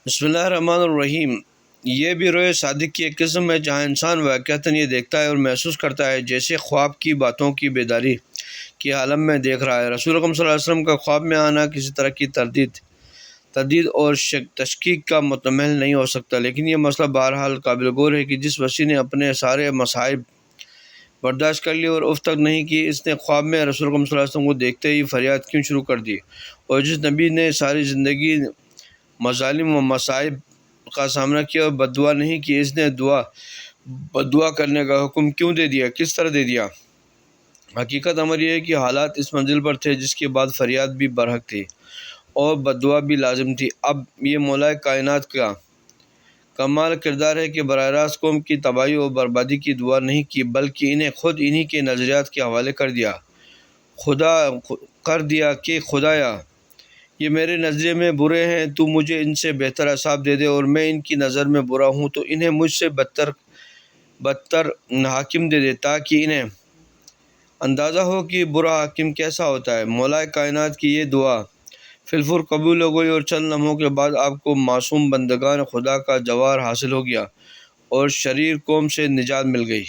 بسم اللہ الرحمن الرحیم۔ یہ بھی روئے صادق کی ایک قسم ہے جہاں انسان واقعتاً یہ دیکھتا ہے اور محسوس کرتا ہے جیسے خواب کی باتوں کی بیداری کے عالم میں دیکھ رہا ہے۔ رسول اکرم صلی اللہ علیہ وسلم کا خواب میں آنا کسی طرح کی تردید اور تشکیک کا متمل نہیں ہو سکتا، لیکن یہ مسئلہ بہرحال قابل غور ہے کہ جس وسیع نے اپنے سارے مصائب برداشت کر لی اور اف تک نہیں کی، اس نے خواب میں رسول اکرم صلی اللہ علیہ وسلم کو دیکھتے ہی فریاد کیوں شروع کر دی؟ اور جس نبی نے ساری زندگی مظالم و مصائب کا سامنا کیا اور بددعا نہیں کی، اس نے بددعا کرنے کا حکم کیوں دے دیا، کس طرح دے دیا؟ حقیقت امر یہ ہے کہ حالات اس منزل پر تھے جس کے بعد فریاد بھی برحق تھی اور بددعا بھی لازم تھی۔ اب یہ مولا کائنات کا کمال کردار ہے کہ براہ راست قوم کی تباہی اور بربادی کی دعا نہیں کی، بلکہ انہیں خود انہی کے نظریات کے حوالے کر دیا کہ خدایا، یہ میرے نظریے میں برے ہیں، تو مجھے ان سے بہتر عذاب دے دے، اور میں ان کی نظر میں برا ہوں تو انہیں مجھ سے بدتر حاکم دے دے، تاکہ انہیں اندازہ ہو کہ برا حاکم کیسا ہوتا ہے۔ مولا کائنات کی یہ دعا فی الفور قبول ہو گئی اور چند لمحوں کے بعد آپ کو معصوم بندگان خدا کا جوار حاصل ہو گیا اور شریر قوم سے نجات مل گئی۔